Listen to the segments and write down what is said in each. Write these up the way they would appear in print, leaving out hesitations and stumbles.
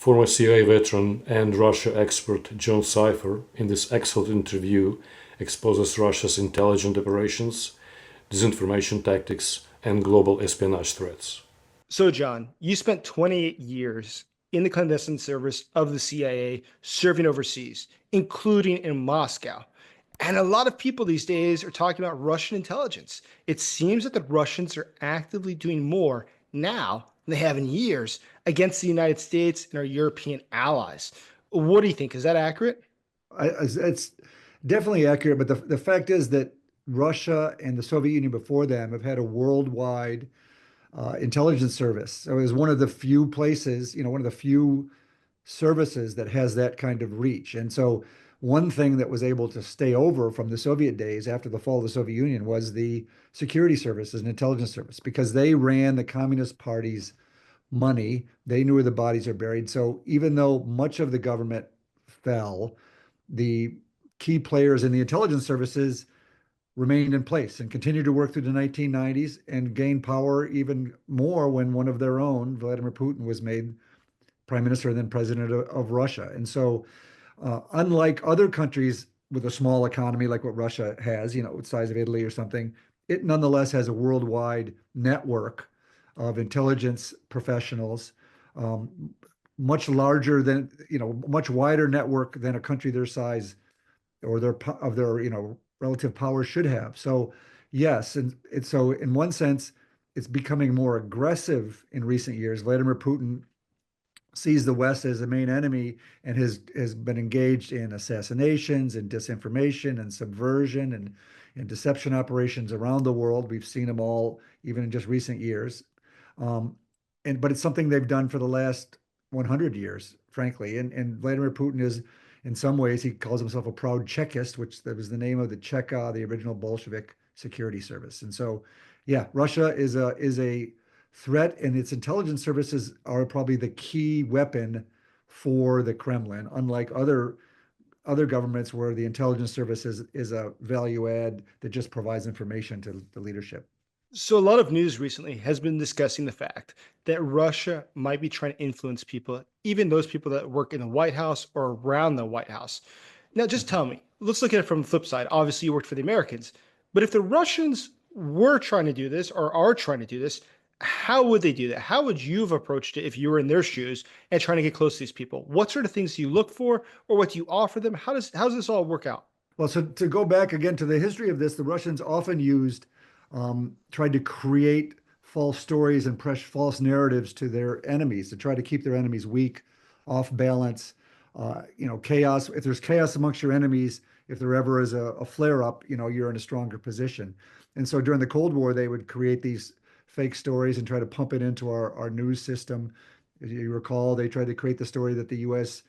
Former CIA veteran and Russia expert John Sipher, in this excellent interview, exposes Russia's intelligence operations, disinformation tactics, and global espionage threats. So, John, you spent 28 years in the clandestine service of the CIA serving overseas, including in Moscow. And a lot of people these days are talking about Russian intelligence. It seems that the Russians are actively doing more now than they have in years against the United States and our European allies. What do you think? Is that accurate? It's definitely accurate, but the fact is that Russia and the Soviet Union before them have had a worldwide intelligence service. So it was one of the few places, one of the few services that has that kind of reach. And so one thing that was able to stay over from the Soviet days after the fall of the Soviet Union was the security services and intelligence service because they ran the Communist Party's money. They knew where the bodies are buried. So even though much of the government fell, the key players in the intelligence services remained in place and continued to work through the 1990s and gained power even more when one of their own, Vladimir Putin, was made prime minister and then president of Russia. And so, unlike other countries with a small economy like what Russia has, the size of Italy or something, it nonetheless has a worldwide network of intelligence professionals, much larger than, much wider network than a country their size or their relative power should have. So yes, and so in one sense, it's becoming more aggressive in recent years. Vladimir Putin sees the West as a main enemy and has been engaged in assassinations and disinformation and subversion and deception operations around the world. We've seen them all even in just recent years. But it's something they've done for the last 100 years, frankly. And Vladimir Putin is, in some ways, he calls himself a proud Chekist, which that was the name of the Cheka, the original Bolshevik security service. And so, yeah, Russia is a threat, and its intelligence services are probably the key weapon for the Kremlin, unlike other governments where the intelligence service is a value add that just provides information to the leadership. So, a lot of news recently has been discussing the fact that Russia might be trying to influence people, even those people that work in the White House or around the White House. Now, just tell me, let's look at it from the flip side. Obviously, you worked for the Americans, but if the Russians were trying to do this or are trying to do this, how would they do that? How would you have approached it if you were in their shoes and trying to get close to these people? What sort of things do you look for, or what do you offer them? How does this all work out? Well, so to go back again to the history of this, the Russians often tried to create false stories and press false narratives to their enemies to try to keep their enemies weak, off balance, chaos. If there's chaos amongst your enemies, if there ever is a flare up, you're in a stronger position. And so during the Cold War, they would create these fake stories and try to pump it into our news system. If you recall, they tried to create the story that the U.S.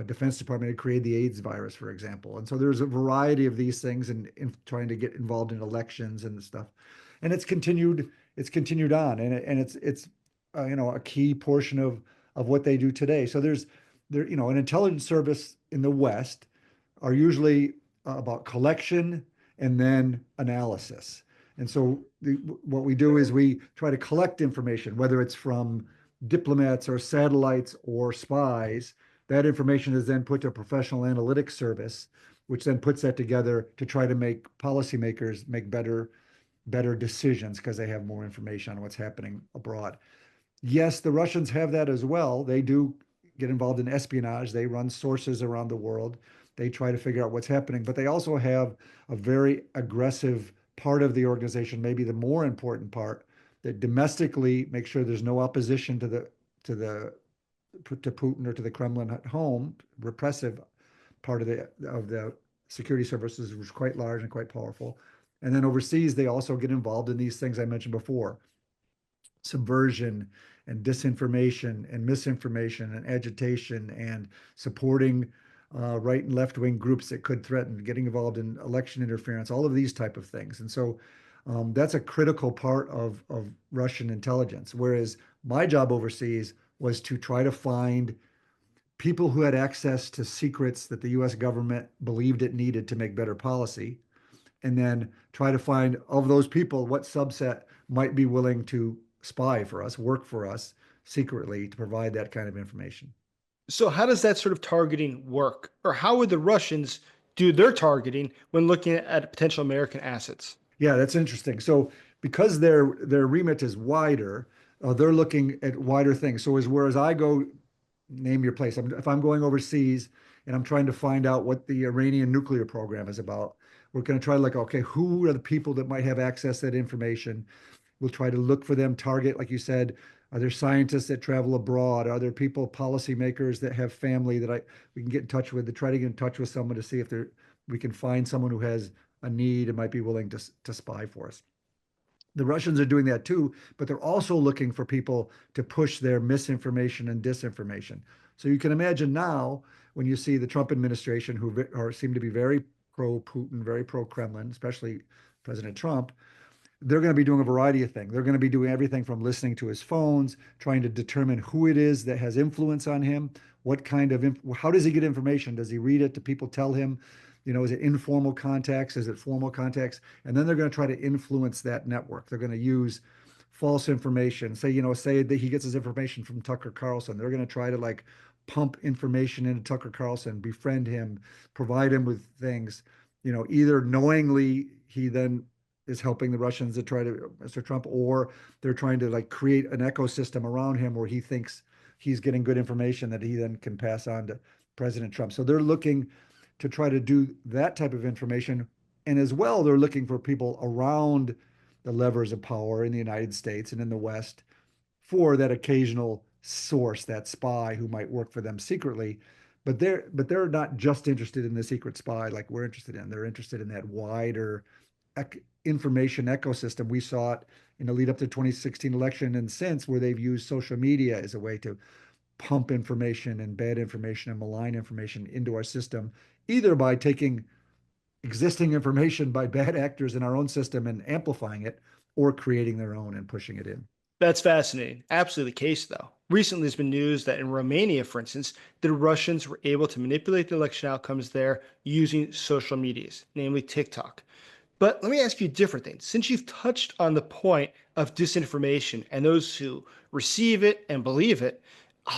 Defense Department had created the AIDS virus, for example. And so there's a variety of these things in trying to get involved in elections and stuff. And it's continued on, and it's a key portion of what they do today. So an intelligence service in the West are usually about collection and then analysis. And so what we do is we try to collect information, whether it's from diplomats or satellites or spies. That information is then put to a professional analytics service, which then puts that together to try to make policymakers make better decisions because they have more information on what's happening abroad. Yes, the Russians have that as well. They do get involved in espionage. They run sources around the world. They try to figure out what's happening, but they also have a very aggressive part of the organization, maybe the more important part, that domestically make sure there's no opposition to Putin or to the Kremlin at home. Repressive part of the security services was quite large and quite powerful. And then overseas, they also get involved in these things I mentioned before: subversion and disinformation and misinformation and agitation and supporting right and left wing groups that could threaten, getting involved in election interference, all of these type of things. And so that's a critical part of Russian intelligence. Whereas my job overseas was to try to find people who had access to secrets that the US government believed it needed to make better policy, and then try to find, of those people, what subset might be willing to spy for us, work for us secretly to provide that kind of information. So how does that sort of targeting work? Or how would the Russians do their targeting when looking at potential American assets? Yeah, that's interesting. So because their remit is wider, they're looking at wider things. So as whereas I go, name your place. If I'm going overseas and I'm trying to find out what the Iranian nuclear program is about, we're going to try to like, okay, who are the people that might have access to that information? We'll try to look for them, target, like you said, are there scientists that travel abroad? Are there people, policymakers that have family that we can get in touch with to try to get in touch with someone to see if we can find someone who has a need and might be willing to spy for us. The Russians are doing that too, but they're also looking for people to push their misinformation and disinformation. So you can imagine now when you see the Trump administration, who seem to be very pro Putin, very pro Kremlin, especially President Trump, they're going to be doing a variety of things. They're going to be doing everything from listening to his phones, trying to determine who it is that has influence on him, what kind of, how does he get information? Does he read it? Do people tell him? Is it informal contacts? Is it formal contacts? And then they're going to try to influence that network. They're going to use false information. Say that he gets his information from Tucker Carlson. They're going to try to like pump information into Tucker Carlson, befriend him, provide him with things. Either knowingly he then is helping the Russians to try to Mr. Trump, or they're trying to like create an ecosystem around him where he thinks he's getting good information that he then can pass on to President Trump. So they're looking to try to do that type of information. And as well, they're looking for people around the levers of power in the United States and in the West for that occasional source, that spy who might work for them secretly. But they're not just interested in the secret spy like we're interested in. They're interested in that wider information ecosystem. We saw it in the lead up to the 2016 election and since, where they've used social media as a way to pump information and bad information and malign information into our system, either by taking existing information by bad actors in our own system and amplifying it, or creating their own and pushing it in. That's fascinating. Absolutely the case, though. Recently, there's been news that in Romania, for instance, the Russians were able to manipulate the election outcomes there using social medias, namely TikTok. But let me ask you a different thing. Since you've touched on the point of disinformation and those who receive it and believe it,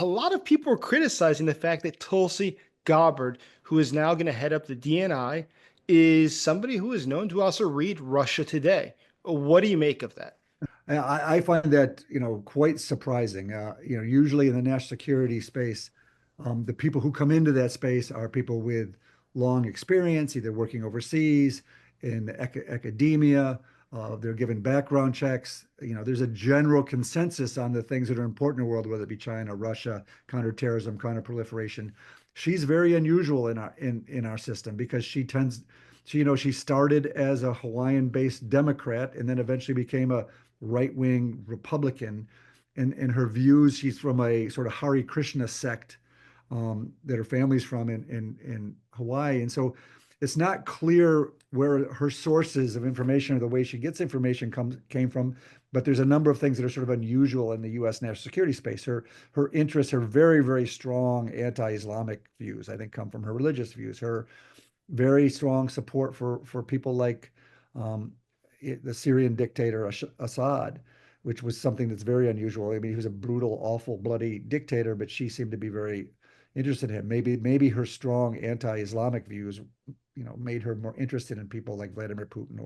a lot of people are criticizing the fact that Tulsi Gabbard, who is now going to head up the DNI, is somebody who is known to also read Russia Today. What do you make of that? I find that quite surprising. Usually in the national security space, the people who come into that space are people with long experience, either working overseas in academia. They're given background checks. There's a general consensus on the things that are important in the world, whether it be China, Russia, counterterrorism, counterproliferation. She's very unusual in our system because she started as a Hawaiian-based Democrat and then eventually became a right-wing Republican. And her views, she's from a sort of Hare Krishna sect that her family's from in Hawaii. And so it's not clear where her sources of information or the way she gets information came from, but there's a number of things that are sort of unusual in the U.S. national security space. Her interests, her very, very strong anti-Islamic views, I think, come from her religious views. Her very strong support for people like the Syrian dictator Assad, which was something that's very unusual. I mean, he was a brutal, awful, bloody dictator, but she seemed to be very interested in him. Maybe her strong anti-Islamic views, made her more interested in people like Vladimir Putin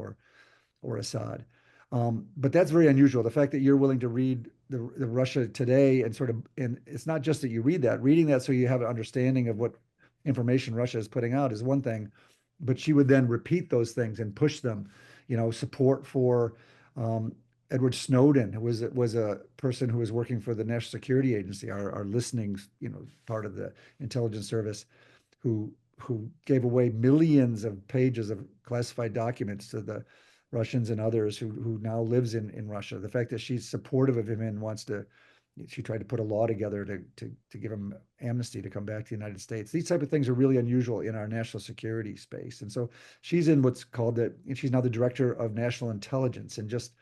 or Assad. But that's very unusual. The fact that you're willing to read the Russia Today and it's not just that you reading that so you have an understanding of what information Russia is putting out is one thing, but she would then repeat those things and push them. Support for Edward Snowden, who was a person who was working for the National Security Agency, our listening, part of the intelligence service, who gave away millions of pages of classified documents to the Russians and others who now lives in Russia. The fact that she's supportive of him and she tried to put a law together to give him amnesty to come back to the United States. These type of things are really unusual in our national security space. And so she's in what's called she's now the director of national intelligence. And just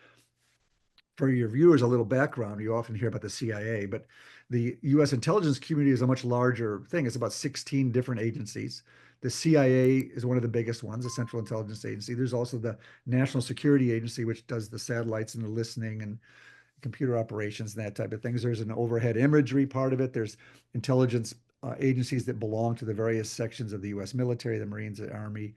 for your viewers, a little background, you often hear about the CIA, but the U.S. intelligence community is a much larger thing. It's about 16 different agencies. The CIA is one of the biggest ones, the Central Intelligence Agency. There's also the National Security Agency, which does the satellites and the listening and computer operations and that type of things. There's an overhead imagery part of it. There's intelligence agencies that belong to the various sections of the U.S. military, the Marines, the Army,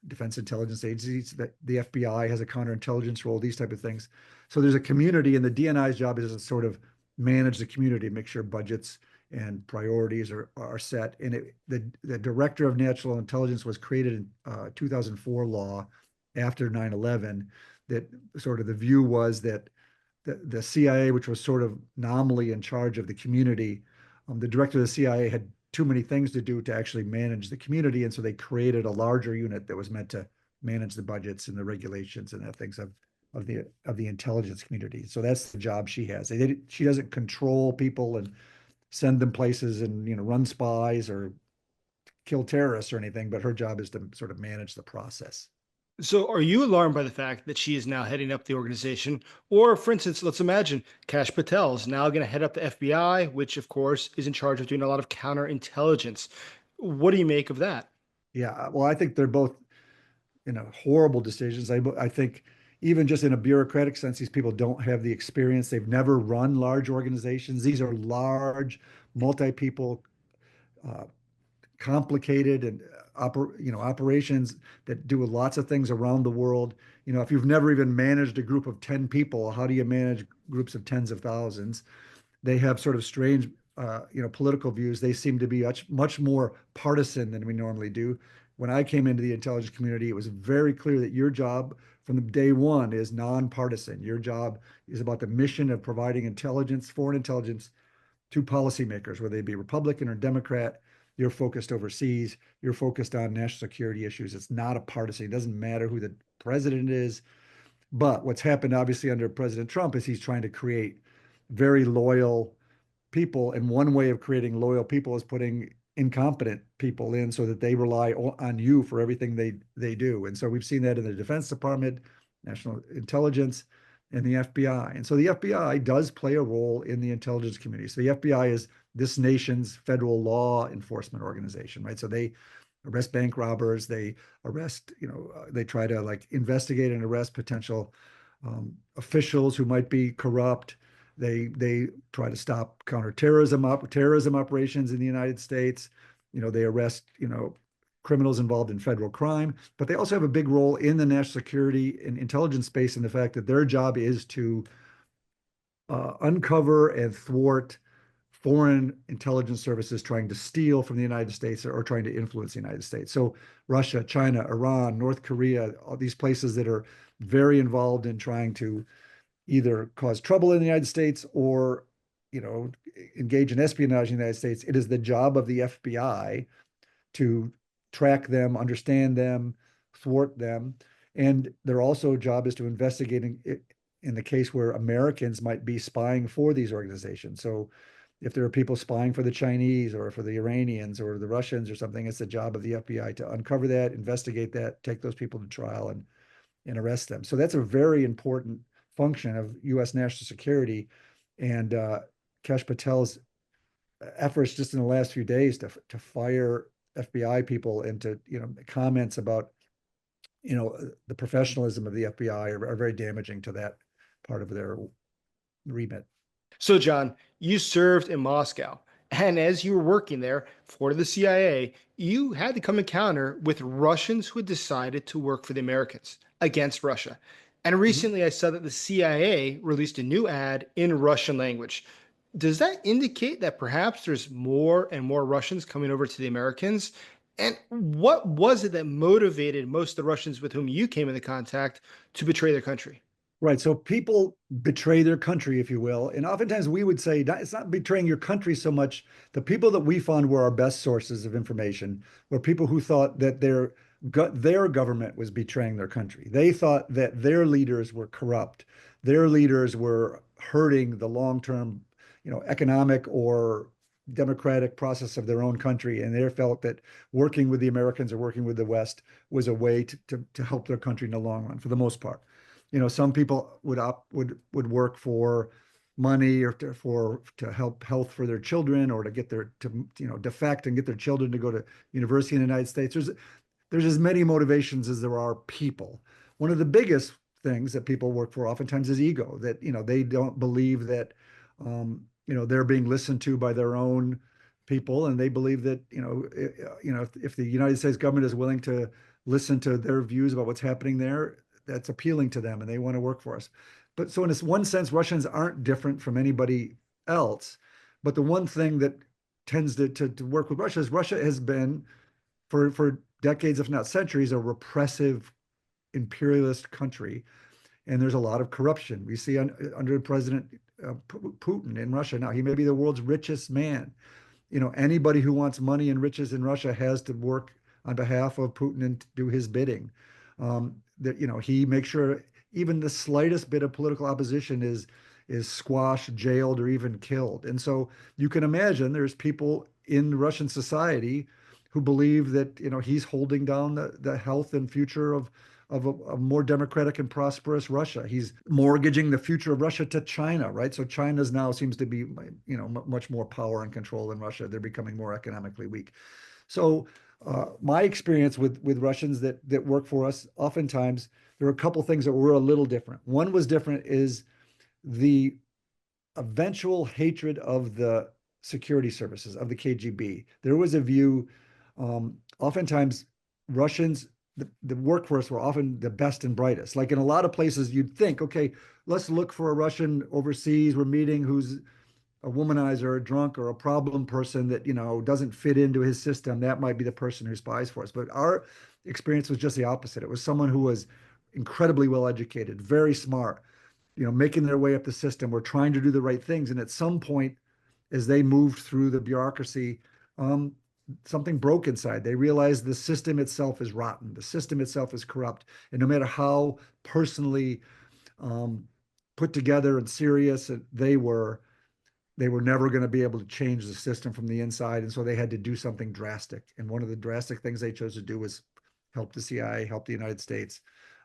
defense intelligence agencies. That the FBI has a counterintelligence role, these type of things. So there's a community, and the DNI's job is to sort of manage the community, make sure budgets and priorities are set. And the Director of National Intelligence was created in 2004 law after 9/11. That sort of the view was that the CIA, which was sort of nominally in charge of the community, the director of the CIA had too many things to do to actually manage the community, and so they created a larger unit that was meant to manage the budgets and the regulations and the things of the intelligence community. So that's the job she has. She doesn't control people and send them places and run spies or kill terrorists or anything, but her job is to sort of manage the process. So, are you alarmed by the fact that she is now heading up the organization? Or, for instance, let's imagine Kash Patel is now going to head up the FBI, which, of course, is in charge of doing a lot of counterintelligence. What do you make of that? Yeah, well, I think they're both horrible decisions. I think even just in a bureaucratic sense, these people don't have the experience. They've never run large organizations. These are large, multi-people, uh, complicated and operations that do lots of things around the world. If you've never even managed a group of 10 people, how do you manage groups of tens of thousands? They have sort of strange, political views. They seem to be much more partisan than we normally do. When I came into the intelligence community, it was very clear that your job from the day one is nonpartisan. Your job is about the mission of providing intelligence, foreign intelligence, to policymakers, whether they be Republican or Democrat. You're focused overseas. You're focused on national security issues. It's not a partisan. It doesn't matter who the president is. But what's happened, obviously, under President Trump is he's trying to create very loyal people. And one way of creating loyal people is putting incompetent people in so that they rely on you for everything they do. And so we've seen that in the Defense Department, National Intelligence, and the FBI. And so the FBI does play a role in the intelligence community. So the FBI is this nation's federal law enforcement organization, right? So they arrest bank robbers, they arrest, they try to investigate and arrest potential officials who might be corrupt. They try to stop terrorism operations in the United States. They arrest, criminals involved in federal crime, but they also have a big role in the national security and intelligence space in the fact that their job is to uncover and thwart foreign intelligence services trying to steal from the United States or trying to influence the United States. So Russia, China, Iran, North Korea, all these places that are very involved in trying to either cause trouble in the United States or, engage in espionage in the United States. It is the job of the FBI to track them, understand them, thwart them. And their also job is to investigate in the case where Americans might be spying for these organizations. So if there are people spying for the Chinese or for the Iranians or the Russians or something, it's the job of the FBI to uncover that, investigate that, take those people to trial and arrest them. So that's a very important function of U.S. national security. And Kash Patel's efforts just in the last few days to fire FBI people and to, comments about, the professionalism of the FBI are very damaging to that part of their remit. So, John, you served in Moscow. And as you were working there for the CIA, you had to come encounter with Russians who had decided to work for the Americans against Russia. And recently I saw that the CIA released a new ad in Russian language. Does that indicate that perhaps there's more and more Russians coming over to the Americans? And what was it that motivated most of the Russians with whom you came into contact to betray their country? Right. So people betray their country, if you will. And oftentimes we would say it's not betraying your country so much. The people that we found were our best sources of information were people who thought that their government was betraying their country. They thought that their leaders were corrupt. Their leaders were hurting the long-term, economic or democratic process of their own country. And they felt that working with the Americans or working with the West was a way to help their country in the long run, for the most part. Some people would work for money or to help health for their children or to get defect and get their children to go to university in the United States. There's as many motivations as there are people. One of the biggest things that people work for oftentimes is ego, that they don't believe that they're being listened to by their own people, and they believe that, if the United States government is willing to listen to their views about what's happening there, that's appealing to them, and they want to work for us. But so in this one sense, Russians aren't different from anybody else. But the one thing that tends to work with Russia is Russia has been for decades, if not centuries, a repressive imperialist country, and there's a lot of corruption. We see under President Putin in Russia now. He may be the world's richest man. Anybody who wants money and riches in Russia has to work on behalf of Putin and do his bidding. He makes sure even the slightest bit of political opposition is squashed, jailed, or even killed. And so you can imagine there's people in Russian society who believe that he's holding down the health and future of a more democratic and prosperous Russia. He's mortgaging the future of Russia to China, right? So China's now seems to be, much more power and control than Russia. They're becoming more economically weak. So my experience with Russians that work for us, oftentimes there are a couple things that were a little different. One was different is the eventual hatred of the security services, of the KGB. There was a view, oftentimes Russians, the workforce were often the best and brightest. Like in a lot of places, you'd think, okay, let's look for a Russian overseas we're meeting who's a womanizer, a drunk, or a problem person that doesn't fit into his system. That might be the person who spies for us. But our experience was just the opposite. It was someone who was incredibly well educated, very smart, making their way up the system, were trying to do the right things. And at some point, as they moved through the bureaucracy, something broke inside. They realized the system itself is rotten. The system itself is corrupt. And no matter how personally put together and serious they were never going to be able to change the system from the inside. And so they had to do something drastic. And one of the drastic things they chose to do was help the CIA, help the United States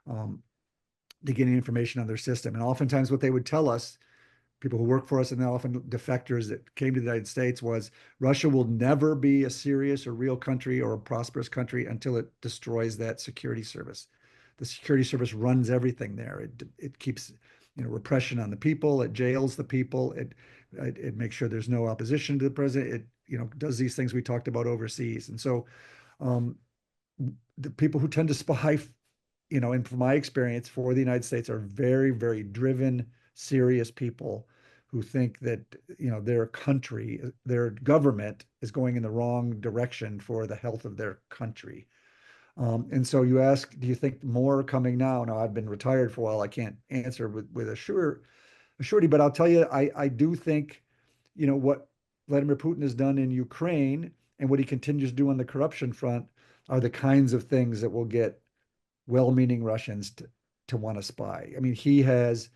to get information on their system. And oftentimes what they would tell us, people who work for us, and then often defectors that came to the United States, was Russia will never be a serious or real country or a prosperous country until it destroys that security service. The security service runs everything there. It keeps repression on the people. It jails the people. It makes sure there's no opposition to the president. It does these things we talked about overseas. And so the people who tend to spy, and from my experience for the United States, are very, very driven, serious people who think that their country, their government is going in the wrong direction for the health of their country. And so you ask, do you think more are coming now? Now, I've been retired for a while. I can't answer with a surety, but I'll tell you, I do think, what Vladimir Putin has done in Ukraine and what he continues to do on the corruption front are the kinds of things that will get well-meaning Russians to want to spy. I mean, he's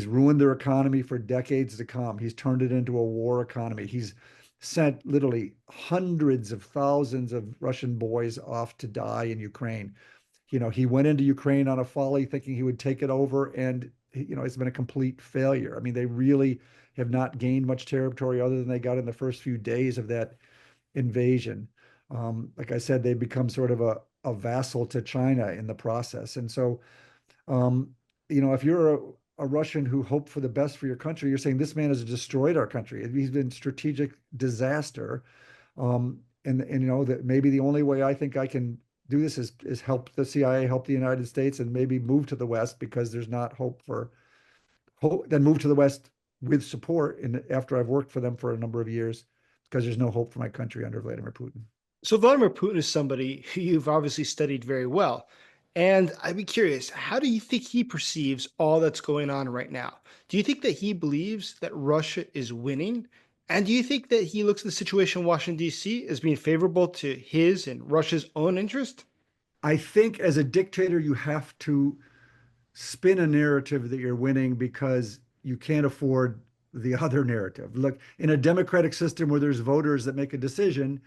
ruined their economy for decades to come. He's turned it into a war economy. He's sent literally hundreds of thousands of Russian boys off to die in Ukraine. He went into Ukraine on a folly thinking he would take it over, and it's been a complete failure. I mean, they really have not gained much territory other than they got in the first few days of that invasion. Like I said, they've become sort of a vassal to China in the process. And so, if you're a Russian who hoped for the best for your country, you're saying this man has destroyed our country. He's been strategic disaster. And that maybe the only way I think I can do this is help the CIA, help the United States, and maybe move to the West, because there's not hope, then move to the West with support. And after I've worked for them for a number of years, because there's no hope for my country under Vladimir Putin. So Vladimir Putin is somebody who you've obviously studied very well. And I'd be curious, how do you think he perceives all that's going on right now? Do you think that he believes that Russia is winning? And do you think that he looks at the situation in Washington, D.C. as being favorable to his and Russia's own interest? I think as a dictator, you have to spin a narrative that you're winning because you can't afford the other narrative. Look, in a democratic system where there's voters that make a decision,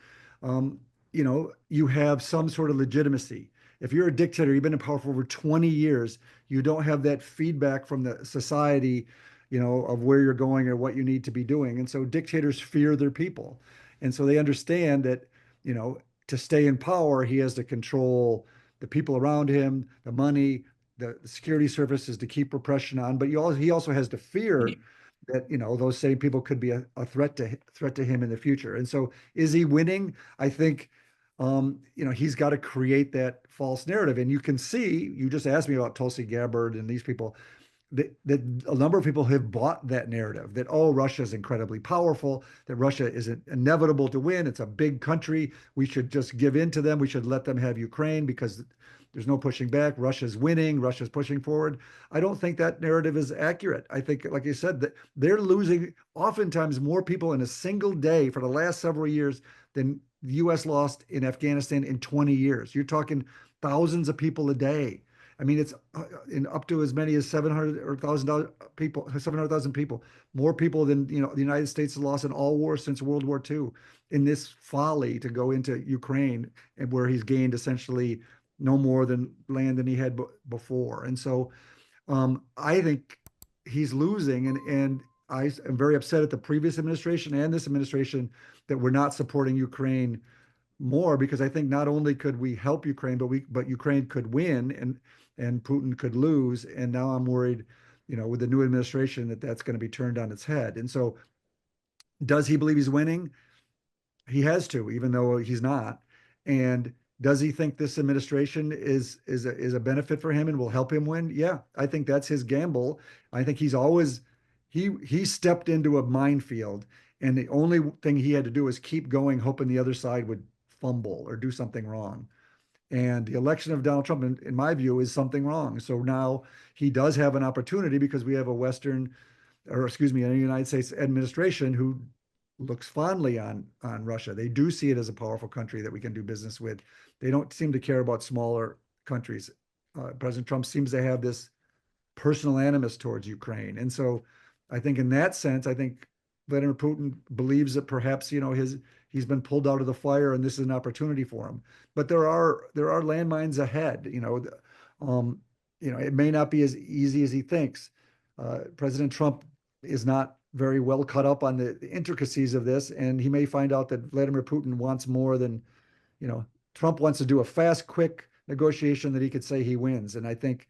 you have some sort of legitimacy. If you're a dictator, you've been in power for over 20 years, you don't have that feedback from the society, of where you're going or what you need to be doing. And so dictators fear their people. And so they understand that, to stay in power, he has to control the people around him, the money, the security services, to keep repression on. But he also has to fear that, those same people could be a threat to him in the future. And so is he winning? I think he's got to create that false narrative. And you can see, you just asked me about Tulsi Gabbard and these people, that a number of people have bought that narrative that, oh, Russia is incredibly powerful, that Russia is inevitable to win. It's a big country. We should just give in to them. We should let them have Ukraine because there's no pushing back. Russia's winning. Russia's pushing forward. I don't think that narrative is accurate. I think, like you said, that they're losing oftentimes more people in a single day for the last several years than the U.S. lost in Afghanistan in 20 years. You're talking thousands of people a day. I mean, it's up to as many as 700 or 1,000 people, 700,000 people, more people than the United States has lost in all wars since World War II. In this folly to go into Ukraine, and where he's gained essentially no more than land than he had before, and so I think he's losing, and I am very upset at the previous administration and this administration that we're not supporting Ukraine more, because I think not only could we help Ukraine, but Ukraine could win, and Putin could lose. And now I'm worried, with the new administration, that that's going to be turned on its head. And so, does he believe he's winning? He has to, even though he's not. And does he think this administration is a benefit for him and will help him win? Yeah, I think that's his gamble. I think he's always he stepped into a minefield, and the only thing he had to do was keep going, hoping the other side would fumble or do something wrong. And the election of Donald Trump, in my view, is something wrong. So now he does have an opportunity, because we have a Western, or excuse me, a United States administration who looks fondly on Russia. They do see it as a powerful country that we can do business with. They don't seem to care about smaller countries. President Trump seems to have this personal animus towards Ukraine. And so I think in that sense, I think Vladimir Putin believes that perhaps, he's been pulled out of the fire and this is an opportunity for him. But there are landmines ahead. It may not be as easy as he thinks. President Trump is not very well cut up on the intricacies of this, and he may find out that Vladimir Putin wants more than, Trump wants to do a fast, quick negotiation that he could say he wins. And I think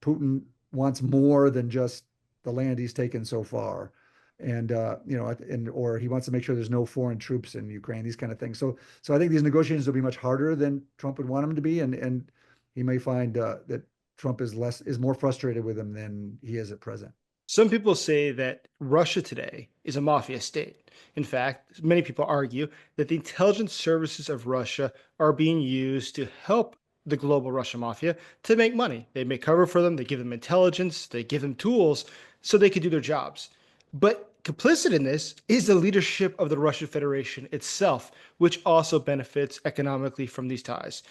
Putin wants more than just the land he's taken so far. And or he wants to make sure there's no foreign troops in Ukraine, these kind of things. So I think these negotiations will be much harder than Trump would want them to be, and he may find that Trump is more frustrated with him than he is at present. Some people say that Russia today is a mafia state. In fact, many people argue that the intelligence services of Russia are being used to help the global Russian mafia to make money. They make cover for them, they give them intelligence, they give them tools so they can do their jobs. But complicit in this is the leadership of the Russian Federation itself, which also benefits economically from these ties.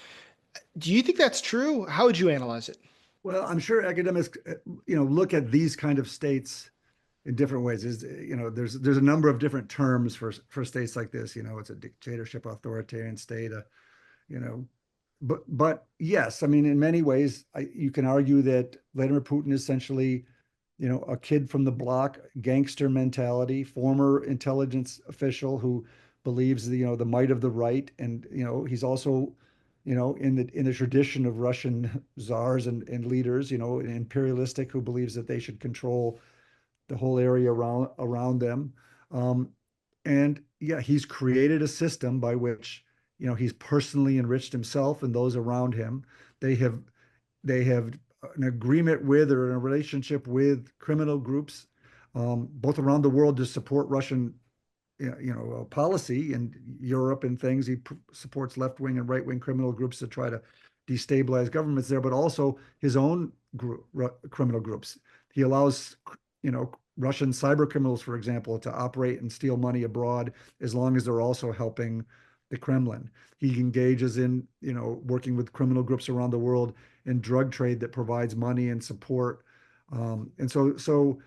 Do you think that's true? How would you analyze it? Well, I'm sure academics, look at these kind of states in different ways. There's a number of different terms for states like this. It's a dictatorship, authoritarian state. But yes, I mean, in many ways, you can argue that Vladimir Putin is essentially, a kid from the block, gangster mentality, former intelligence official who believes the might of the right, and he's also in the tradition of Russian czars and leaders, imperialistic, who believes that they should control the whole area around them. And yeah, he's created a system by which, he's personally enriched himself and those around him. They have an agreement with, or in a relationship with, criminal groups, both around the world, to support Russian policy in Europe and things. He supports left-wing and right-wing criminal groups to try to destabilize governments there, but also his own criminal groups. He allows, Russian cyber criminals, for example, to operate and steal money abroad, as long as they're also helping the Kremlin. He engages in, working with criminal groups around the world in drug trade that provides money and support. And so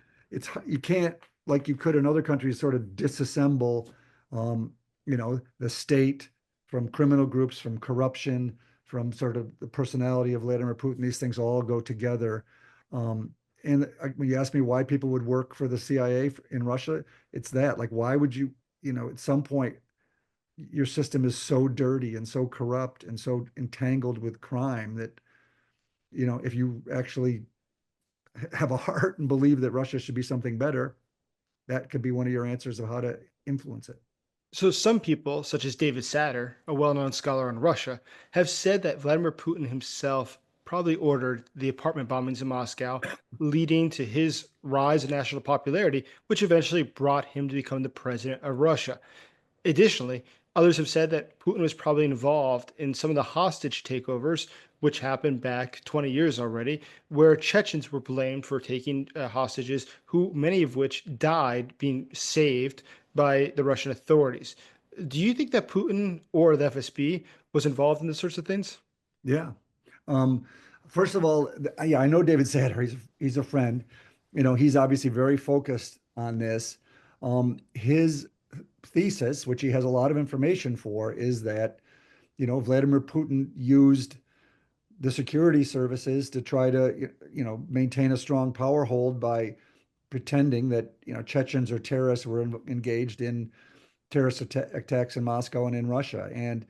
you can't, like you could in other countries, sort of disassemble, the state from criminal groups, from corruption, from sort of the personality of Vladimir Putin. These things all go together. And when you ask me why people would work for the CIA in Russia, it's that, like, why would you, at some point, your system is so dirty and so corrupt and so entangled with crime that, if you actually have a heart and believe that Russia should be something better, that could be one of your answers of how to influence it. So some people, such as David Satter, a well-known scholar on Russia, have said that Vladimir Putin himself probably ordered the apartment bombings in Moscow, leading to his rise in national popularity, which eventually brought him to become the president of Russia. Additionally, others have said that Putin was probably involved in some of the hostage takeovers, which happened back 20 years already, where Chechens were blamed for taking hostages, who many of which died being saved by the Russian authorities. Do you think that Putin or the FSB was involved in these sorts of things? Yeah. Um, First of all, yeah, I know David Satter. He's a friend. He's obviously very focused on this. His thesis, which he has a lot of information for, is that Vladimir Putin used the security services to try to maintain a strong power hold by pretending that Chechens or terrorists were engaged in terrorist attacks in Moscow and in Russia. And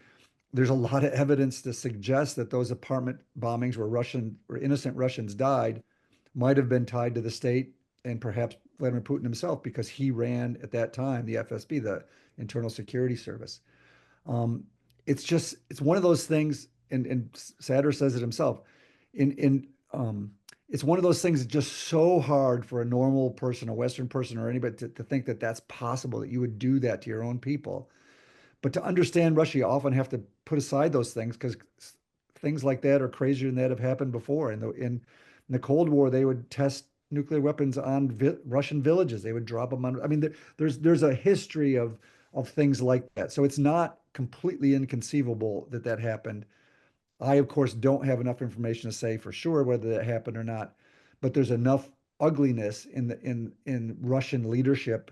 there's a lot of evidence to suggest that those apartment bombings where innocent Russians died might have been tied to the state and perhaps Vladimir Putin himself, because he ran at that time the FSB, the Internal Security Service. Um, it's one of those things, and Satter says it himself. In It's one of those things that's just so hard for a normal person, a Western person, or anybody to think that that's possible, that you would do that to your own people. But to understand Russia, you often have to put aside those things, because things like that or crazier than that have happened before. In the Cold War, they would test nuclear weapons on Russian villages. They would drop them on. I mean, there's a history of things like that. So it's not completely inconceivable that that happened. I, of course, don't have enough information to say for sure whether that happened or not, but there's enough ugliness in Russian leadership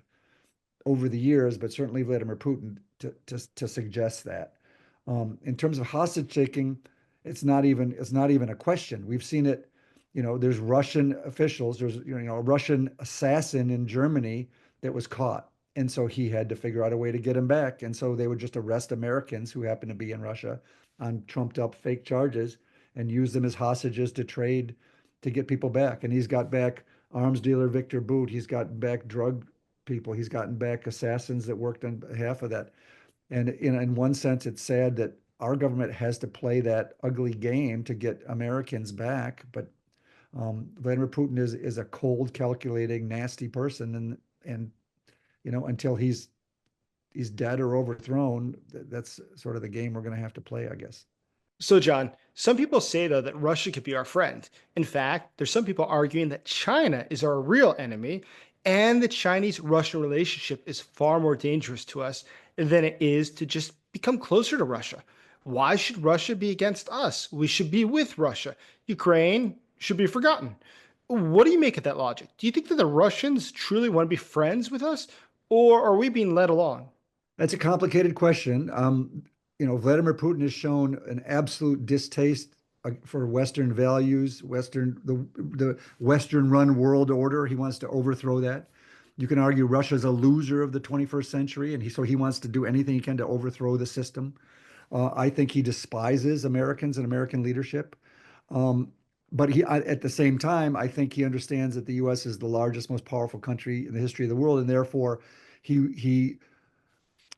over the years, but certainly Vladimir Putin to suggest that. In terms of hostage taking, it's not even a question. We've seen it. There's Russian officials. There's a Russian assassin in Germany that was caught, and so he had to figure out a way to get him back. And so they would just arrest Americans who happen to be in Russia on trumped up fake charges and use them as hostages to trade to get people back. And he's got back arms dealer Victor Boot. He's got back drug people. He's gotten back assassins that worked on behalf of that. And in one sense, it's sad that our government has to play that ugly game to get Americans back. But Vladimir Putin is a cold, calculating, nasty person, and until he's dead or overthrown, that's sort of the game we're going to have to play, I guess. So, John, some people say, though, that Russia could be our friend. In fact, there's some people arguing that China is our real enemy, and the Chinese Russian relationship is far more dangerous to us than it is to just become closer to Russia. Why should Russia be against us? We should be with Russia. Ukraine should be forgotten. What do you make of that logic? Do you think that the Russians truly want to be friends with us, or are we being led along? That's a complicated question. Vladimir Putin has shown an absolute distaste for Western values, the Western run world order. He wants to overthrow that. You can argue Russia's a loser of the 21st century, and so he wants to do anything he can to overthrow the system. I think he despises Americans and American leadership. But at the same time, I think he understands that the U.S. is the largest, most powerful country in the history of the world, and therefore he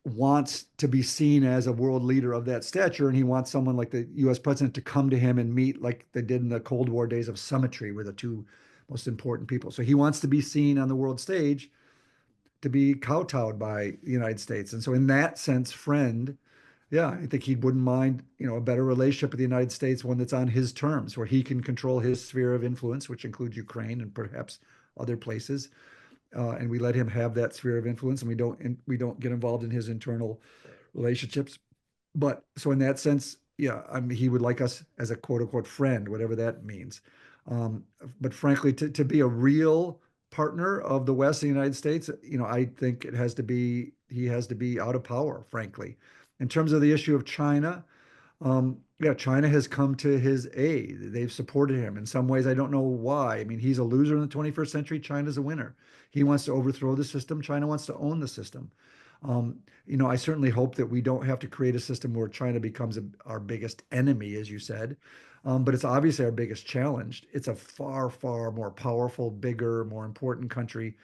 wants to be seen as a world leader of that stature, and he wants someone like the U.S. president to come to him and meet, like they did in the Cold War days of symmetry, were the two most important people. So he wants to be seen on the world stage, to be kowtowed by the United States. And so in that sense, friend, yeah, I think he wouldn't mind, a better relationship with the United States, one that's on his terms, where he can control his sphere of influence, which includes Ukraine and perhaps other places. And we let him have that sphere of influence, and we don't get involved in his internal relationships. But so in that sense, yeah, I mean, he would like us as a quote unquote friend, whatever that means. But frankly, to be a real partner of the West and the United States, I think he has to be out of power, frankly. In terms of the issue of China, yeah, China has come to his aid. They've supported him in some ways. I don't know why. I mean, he's a loser in the 21st century. China's a winner. He wants to overthrow the system. China wants to own the system. I certainly hope that we don't have to create a system where China becomes our biggest enemy, as you said. But it's obviously our biggest challenge. It's a far, far more powerful, bigger, more important country.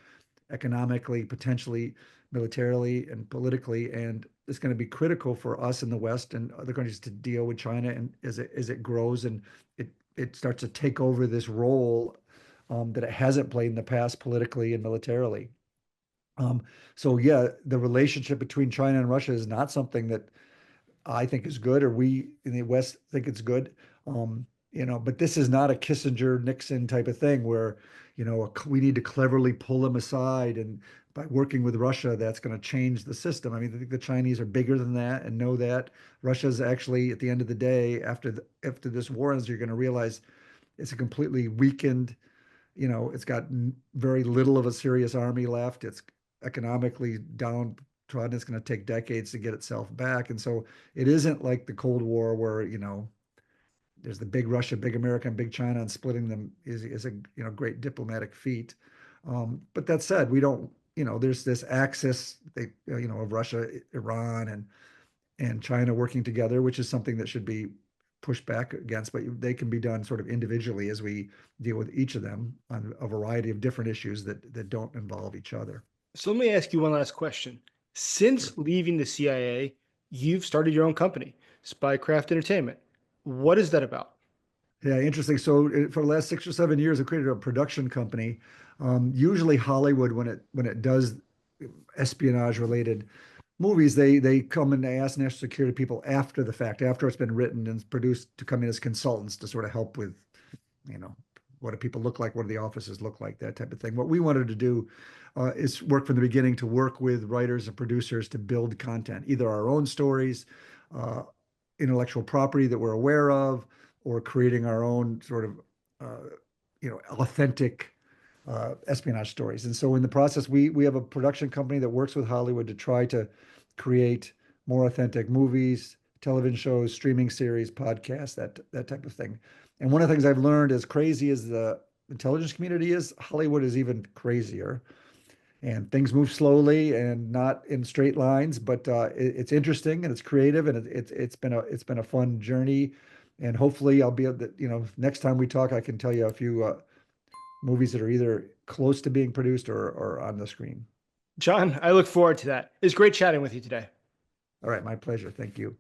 economically, potentially militarily and politically, and it's going to be critical for us in the West and other countries to deal with China and as it grows and it starts to take over this role that it hasn't played in the past politically and militarily. Um, so yeah, the relationship between China and Russia is not something that I think is good, or we in the West think it's good. But this is not a Kissinger Nixon type of thing where, we need to cleverly pull them aside, and by working with Russia, that's going to change the system. I mean, I think the Chinese are bigger than that and know that Russia's actually, at the end of the day, after this war ends, you're going to realize it's a completely weakened. It's got very little of a serious army left. It's economically downtrodden. It's going to take decades to get itself back. And so it isn't like the Cold War where, there's the big Russia, big America, and big China, and splitting them is a great diplomatic feat. But that said, we don't, there's this axis, of Russia, Iran, and China working together, which is something that should be pushed back against, but they can be done sort of individually as we deal with each of them on a variety of different issues that don't involve each other. So let me ask you one last question. Since leaving the CIA, you've started your own company, Spycraft Entertainment. What is that about? Yeah, interesting. So for the last 6 or 7 years, I've created a production company. Usually Hollywood, when it does espionage related movies, they come and they ask national security people after the fact, after it's been written and produced, to come in as consultants to sort of help with, what do people look like? What do the offices look like? That type of thing. What we wanted to do is work from the beginning to work with writers and producers to build content, either our own stories, uh, intellectual property that we're aware of, or creating our own sort of, authentic espionage stories. And so in the process, we have a production company that works with Hollywood to try to create more authentic movies, television shows, streaming series, podcasts, that type of thing. And one of the things I've learned, as crazy as the intelligence community is, Hollywood is even crazier. And things move slowly and not in straight lines, but it's interesting and it's creative, and it's been a fun journey. And hopefully, I'll be able to, next time we talk, I can tell you a few movies that are either close to being produced or on the screen. John, I look forward to that. It's great chatting with you today. All right, my pleasure. Thank you.